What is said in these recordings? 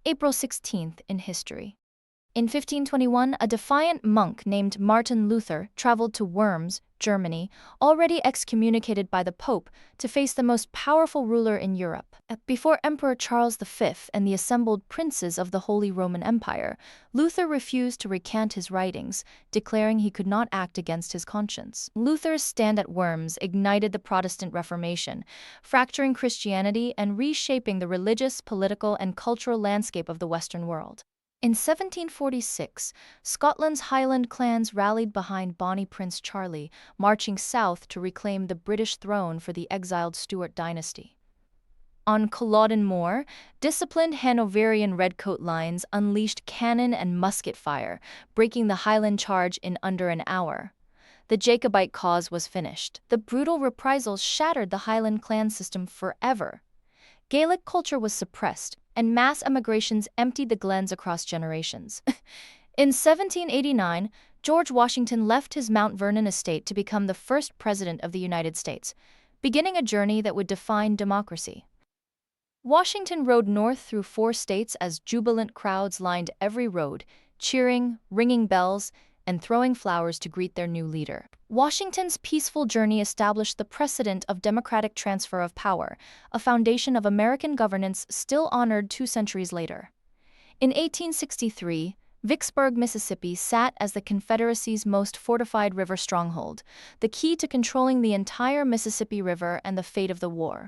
April 16th in history. In 1521, a defiant monk named Martin Luther traveled to Worms, Germany, already excommunicated by the Pope, to face the most powerful ruler in Europe. Before Emperor Charles V and the assembled princes of the Holy Roman Empire, Luther refused to recant his writings, declaring he could not act against his conscience. Luther's stand at Worms ignited the Protestant Reformation, fracturing Christianity and reshaping the religious, political, and cultural landscape of the Western world. In 1746, Scotland's Highland clans rallied behind Bonnie Prince Charlie, marching south to reclaim the British throne for the exiled Stuart dynasty. On Culloden Moor, disciplined Hanoverian redcoat lines unleashed cannon and musket fire, breaking the Highland charge in under an hour. The Jacobite cause was finished. The brutal reprisals shattered the Highland clan system forever. Gaelic culture was suppressed, and mass emigrations emptied the glens across generations. In 1789, George Washington left his Mount Vernon estate to become the first president of the United States, beginning a journey that would define democracy. Washington rode north through 4 states as jubilant crowds lined every road, cheering, ringing bells, and throwing flowers to greet their new leader. Washington's peaceful journey established the precedent of democratic transfer of power, a foundation of American governance still honored 2 centuries later. In 1863, Vicksburg, Mississippi sat as the Confederacy's most fortified river stronghold, the key to controlling the entire Mississippi River and the fate of the war.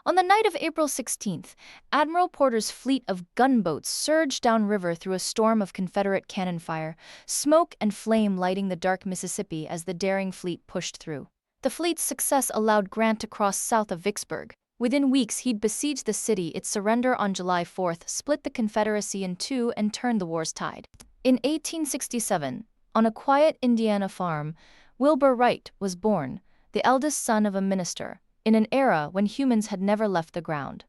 On the night of April 16th, Admiral Porter's fleet of gunboats surged downriver through a storm of Confederate cannon fire, smoke and flame lighting the dark Mississippi as the daring fleet pushed through. The fleet's success allowed Grant to cross south of Vicksburg. Within weeks, he'd besieged the city. Its surrender on July 4th split the Confederacy in 2 and turned the war's tide. In 1867, on a quiet Indiana farm, Wilbur Wright was born, the eldest son of a minister, in an era when humans had never left the ground.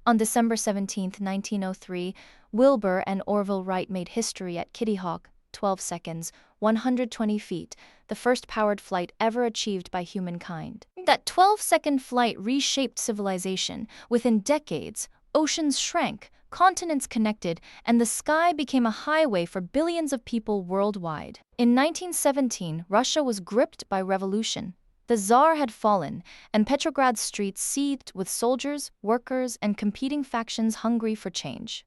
On December 17, 1903, Wilbur and Orville Wright made history at Kitty Hawk, 12 seconds, 120 feet, the first powered flight ever achieved by humankind. That 12-second flight reshaped civilization. Within decades, oceans shrank, continents connected, and the sky became a highway for billions of people worldwide. In 1917, Russia was gripped by revolution. The Tsar had fallen, and Petrograd's streets seethed with soldiers, workers, and competing factions hungry for change.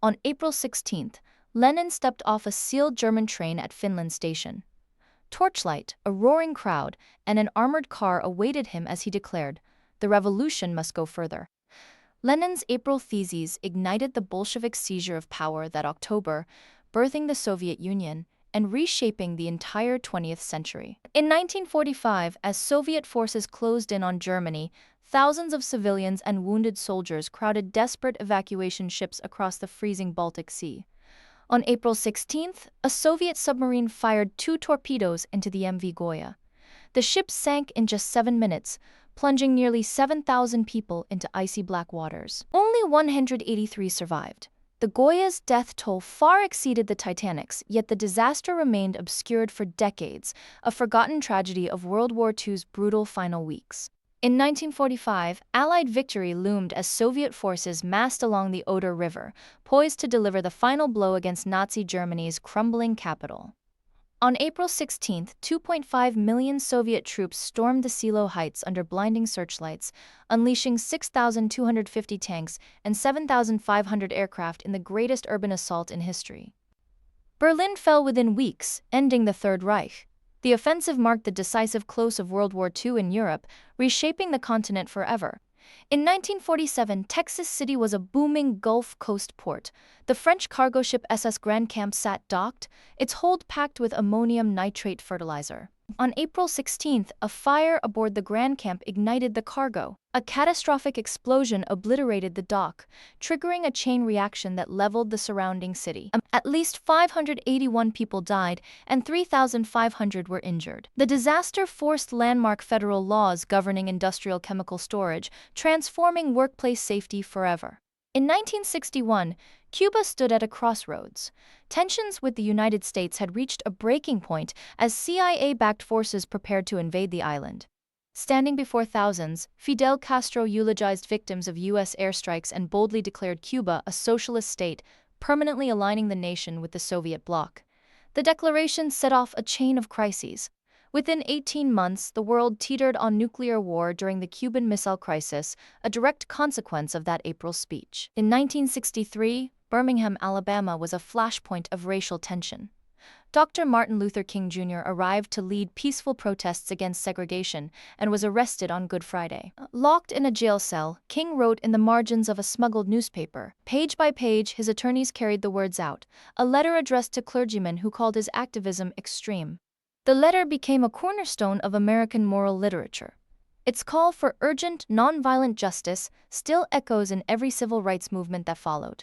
On April 16th, Lenin stepped off a sealed German train at Finland station. Torchlight, a roaring crowd, and an armored car awaited him as he declared, "The revolution must go further." Lenin's April theses ignited the Bolshevik seizure of power that October, birthing the Soviet Union and reshaping the entire 20th century. In 1945, as Soviet forces closed in on Germany, thousands of civilians and wounded soldiers crowded desperate evacuation ships across the freezing Baltic Sea. On April 16th, a Soviet submarine fired 2 torpedoes into the MV Goya. The ship sank in just 7 minutes, plunging nearly 7,000 people into icy black waters. Only 183 survived. The Goya's death toll far exceeded the Titanic's, yet the disaster remained obscured for decades, a forgotten tragedy of World War II's brutal final weeks. In 1945, Allied victory loomed as Soviet forces massed along the Oder River, poised to deliver the final blow against Nazi Germany's crumbling capital. On April 16, 2.5 million Soviet troops stormed the Silo Heights under blinding searchlights, unleashing 6,250 tanks and 7,500 aircraft in the greatest urban assault in history. Berlin fell within weeks, ending the Third Reich. The offensive marked the decisive close of World War II in Europe, reshaping the continent forever. In 1947, Texas City was a booming Gulf Coast port. The French cargo ship SS Grand Camp sat docked, its hold packed with ammonium nitrate fertilizer. On April 16th, a fire aboard the Grand Camp ignited the cargo. A catastrophic explosion obliterated the dock, triggering a chain reaction that leveled the surrounding city. At least 581 people died and 3,500 were injured. The disaster forced landmark federal laws governing industrial chemical storage, transforming workplace safety forever. In 1961, Cuba stood at a crossroads. Tensions with the United States had reached a breaking point as CIA-backed forces prepared to invade the island. Standing before thousands, Fidel Castro eulogized victims of U.S. airstrikes and boldly declared Cuba a socialist state, permanently aligning the nation with the Soviet bloc. The declaration set off a chain of crises. Within 18 months, the world teetered on nuclear war during the Cuban Missile Crisis, a direct consequence of that April speech. In 1963, Birmingham, Alabama was a flashpoint of racial tension. Dr. Martin Luther King Jr. arrived to lead peaceful protests against segregation and was arrested on Good Friday. Locked in a jail cell, King wrote in the margins of a smuggled newspaper. Page by page, his attorneys carried the words out, a letter addressed to clergymen who called his activism extreme. The letter became a cornerstone of American moral literature. Its call for urgent, nonviolent justice still echoes in every civil rights movement that followed.